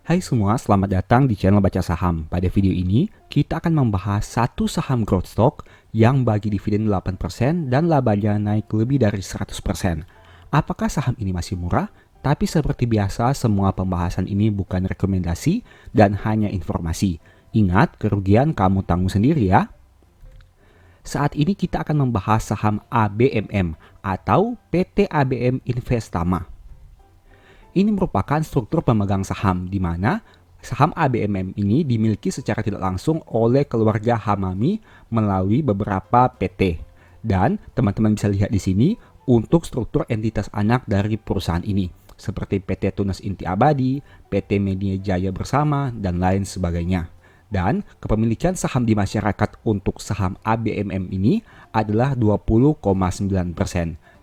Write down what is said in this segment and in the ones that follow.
Hai semua, selamat datang di channel Baca Saham. Pada video ini, kita akan membahas satu saham growth stock yang bagi dividen 8% dan labanya naik lebih dari 100%. Apakah saham ini masih murah? Tapi seperti biasa, semua pembahasan ini bukan rekomendasi dan hanya informasi. Ingat, kerugian kamu tanggung sendiri ya. Saat ini kita akan membahas saham ABMM atau PT ABM Investama. Ini merupakan struktur pemegang saham di mana saham ABMM ini dimiliki secara tidak langsung oleh keluarga Hamami melalui beberapa PT. Dan teman-teman bisa lihat di sini untuk struktur entitas anak dari perusahaan ini, seperti PT Tunas Inti Abadi, PT Media Jaya Bersama, dan lain sebagainya. Dan kepemilikan saham di masyarakat untuk saham ABMM ini adalah 20,9%,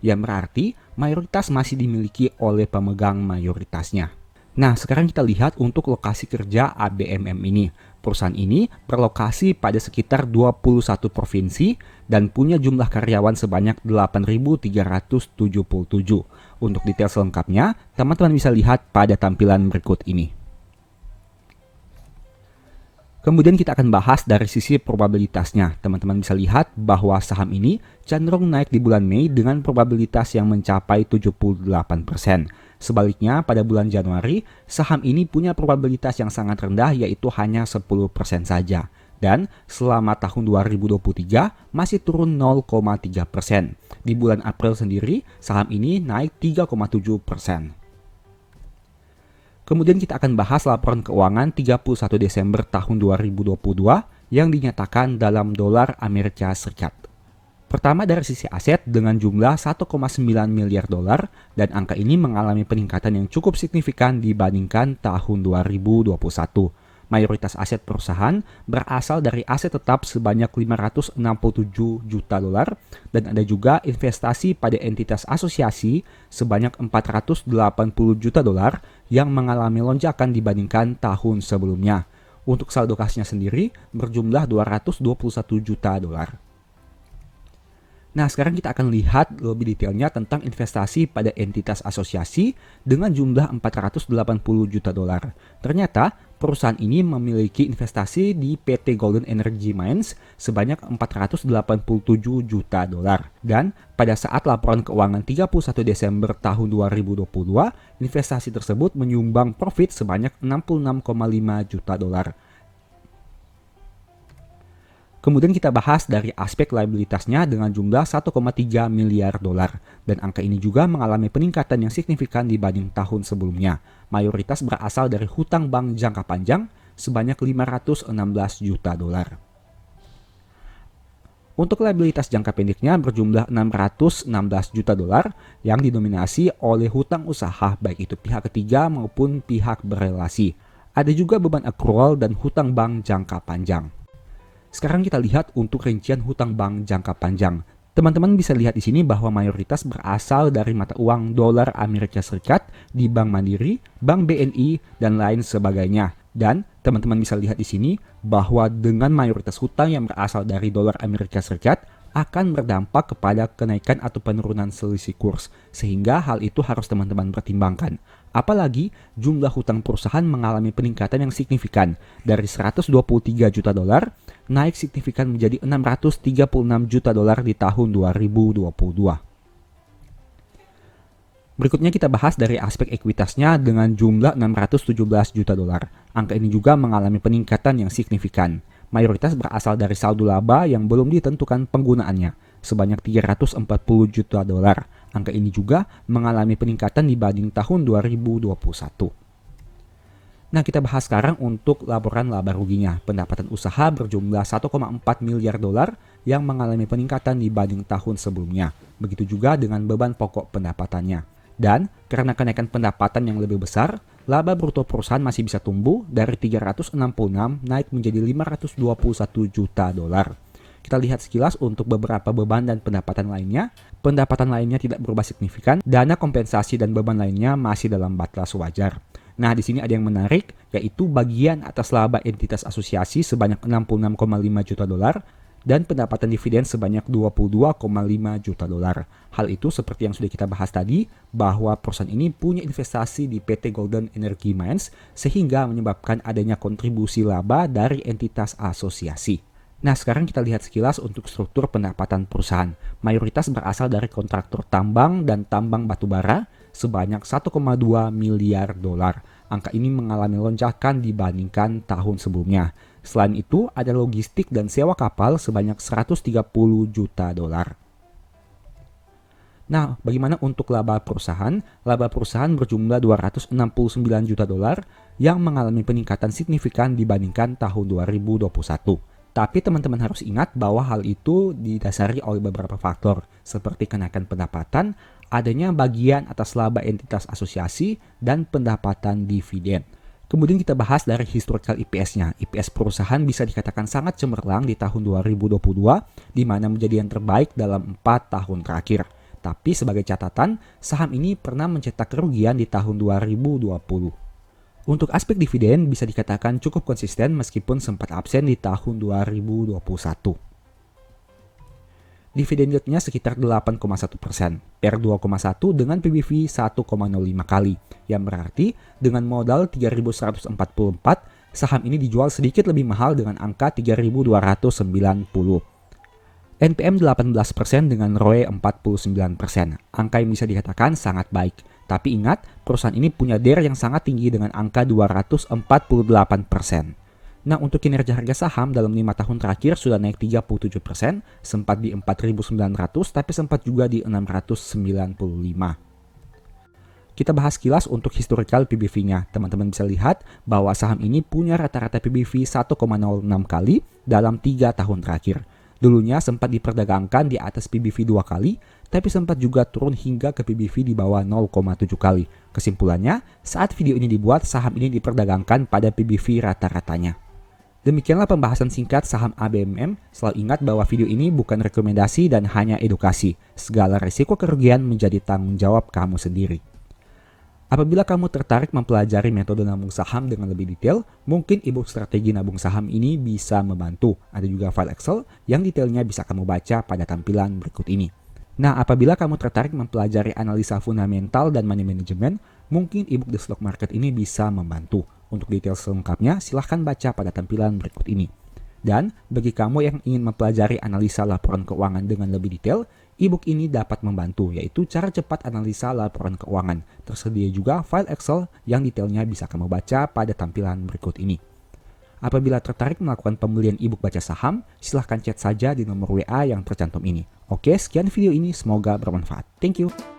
yang berarti mayoritas masih dimiliki oleh pemegang mayoritasnya. Nah, sekarang kita lihat untuk lokasi kerja ABMM ini. Perusahaan ini berlokasi pada sekitar 21 provinsi dan punya jumlah karyawan sebanyak 8.377. Untuk detail selengkapnya, teman-teman bisa lihat pada tampilan berikut ini. Kemudian kita akan bahas dari sisi probabilitasnya. Teman-teman bisa lihat bahwa saham ini cenderung naik di bulan Mei dengan probabilitas yang mencapai 78%. Sebaliknya pada bulan Januari, saham ini punya probabilitas yang sangat rendah yaitu hanya 10% saja. Dan selama tahun 2023 masih turun 0,3%. Di bulan April sendiri, saham ini naik 3,7%. Kemudian kita akan bahas laporan keuangan 31 Desember tahun 2022 yang dinyatakan dalam dolar Amerika Serikat. Pertama dari sisi aset dengan jumlah 1,9 miliar dolar dan angka ini mengalami peningkatan yang cukup signifikan dibandingkan tahun 2021. Mayoritas aset perusahaan berasal dari aset tetap sebanyak 567 juta dolar dan ada juga investasi pada entitas asosiasi sebanyak 480 juta dolar yang mengalami lonjakan dibandingkan tahun sebelumnya. Untuk saldo kasnya sendiri berjumlah 221 juta dolar. Nah, sekarang kita akan lihat lebih detailnya tentang investasi pada entitas asosiasi dengan jumlah 480 juta dolar. Ternyata, perusahaan ini memiliki investasi di PT Golden Energy Mines sebanyak 487 juta dolar. Dan pada saat laporan keuangan 31 Desember tahun 2022, investasi tersebut menyumbang profit sebanyak 66,5 juta dolar. Kemudian kita bahas dari aspek liabilitasnya dengan jumlah 1,3 miliar dolar. Dan angka ini juga mengalami peningkatan yang signifikan dibanding tahun sebelumnya. Mayoritas berasal dari hutang bank jangka panjang sebanyak 516 juta dolar. Untuk liabilitas jangka pendeknya berjumlah 616 juta dolar yang didominasi oleh hutang usaha baik itu pihak ketiga maupun pihak berelasi. Ada juga beban akrual dan hutang bank jangka panjang. Sekarang kita lihat untuk rincian hutang bank jangka panjang. Teman-teman bisa lihat di sini bahwa mayoritas berasal dari mata uang dolar Amerika Serikat di Bank Mandiri, Bank BNI, dan lain sebagainya. Dan teman-teman bisa lihat di sini bahwa dengan mayoritas hutang yang berasal dari dolar Amerika Serikat akan berdampak kepada kenaikan atau penurunan selisih kurs, sehingga hal itu harus teman-teman pertimbangkan. Apalagi jumlah hutang perusahaan mengalami peningkatan yang signifikan dari 123 juta dolar naik signifikan menjadi 636 juta dolar di tahun 2022. Berikutnya kita bahas dari aspek ekuitasnya dengan jumlah 617 juta dolar. Angka ini juga mengalami peningkatan yang signifikan. Mayoritas berasal dari saldo laba yang belum ditentukan penggunaannya, sebanyak 340 juta dolar. Angka ini juga mengalami peningkatan dibanding tahun 2021. Nah, kita bahas sekarang untuk laporan laba ruginya. Pendapatan usaha berjumlah 1,4 miliar dolar yang mengalami peningkatan dibanding tahun sebelumnya. Begitu juga dengan beban pokok pendapatannya. Dan karena kenaikan pendapatan yang lebih besar, laba bruto perusahaan masih bisa tumbuh dari 366 naik menjadi 521 juta dolar. Kita lihat sekilas untuk beberapa beban dan pendapatan lainnya. Pendapatan lainnya tidak berubah signifikan, dana kompensasi dan beban lainnya masih dalam batas wajar. Nah, di sini ada yang menarik, yaitu bagian atas laba entitas asosiasi sebanyak 66,5 juta dolar dan pendapatan dividen sebanyak 22,5 juta dolar. Hal itu seperti yang sudah kita bahas tadi, bahwa perusahaan ini punya investasi di PT Golden Energy Mines sehingga menyebabkan adanya kontribusi laba dari entitas asosiasi. Nah, sekarang kita lihat sekilas untuk struktur pendapatan perusahaan. Mayoritas berasal dari kontraktor tambang dan tambang batubara sebanyak 1,2 miliar dolar. Angka ini mengalami lonjakan dibandingkan tahun sebelumnya. Selain itu, ada logistik dan sewa kapal sebanyak 130 juta dolar. Nah, bagaimana untuk laba perusahaan? Laba perusahaan berjumlah 269 juta dolar yang mengalami peningkatan signifikan dibandingkan tahun 2021. Tapi teman-teman harus ingat bahwa hal itu didasari oleh beberapa faktor, seperti kenaikan pendapatan, adanya bagian atas laba entitas asosiasi, dan pendapatan dividen. Kemudian kita bahas dari historical EPS-nya. EPS perusahaan bisa dikatakan sangat cemerlang di tahun 2022, di mana menjadi yang terbaik dalam 4 tahun terakhir. Tapi sebagai catatan, saham ini pernah mencetak kerugian di tahun 2020. Untuk aspek dividen bisa dikatakan cukup konsisten meskipun sempat absen di tahun 2021. Dividen yield-nya sekitar 8,1%, per 2,1 dengan PBV 1,05 kali, yang berarti dengan modal 3.144, saham ini dijual sedikit lebih mahal dengan angka 3.290. NPM 18% dengan ROE 49%, angka yang bisa dikatakan sangat baik. Tapi ingat, perusahaan ini punya DER yang sangat tinggi dengan angka 248%. Nah, untuk kinerja harga saham dalam 5 tahun terakhir sudah naik 37%, sempat di 4.900 tapi sempat juga di 695. Kita bahas kilas untuk historical PBV-nya. Teman-teman bisa lihat bahwa saham ini punya rata-rata PBV 1,06 kali dalam 3 tahun terakhir. Dulunya sempat diperdagangkan di atas PBV 2 kali, tapi sempat juga turun hingga ke PBV di bawah 0,7 kali. Kesimpulannya, saat video ini dibuat, saham ini diperdagangkan pada PBV rata-ratanya. Demikianlah pembahasan singkat saham ABMM. Selalu ingat bahwa video ini bukan rekomendasi dan hanya edukasi. Segala risiko kerugian menjadi tanggung jawab kamu sendiri. Apabila kamu tertarik mempelajari metode nabung saham dengan lebih detail, mungkin ebook strategi nabung saham ini bisa membantu. Ada juga file Excel yang detailnya bisa kamu baca pada tampilan berikut ini. Nah, apabila kamu tertarik mempelajari analisa fundamental dan money management, mungkin ebook The Stock Market ini bisa membantu. Untuk detail selengkapnya, silahkan baca pada tampilan berikut ini. Dan bagi kamu yang ingin mempelajari analisa laporan keuangan dengan lebih detail, ebook ini dapat membantu, yaitu cara cepat analisa laporan keuangan. Tersedia juga file Excel yang detailnya bisa kamu baca pada tampilan berikut ini. Apabila tertarik melakukan pembelian ebook baca saham, silahkan chat saja di nomor WA yang tercantum ini. Oke, sekian video ini, semoga bermanfaat. Thank you.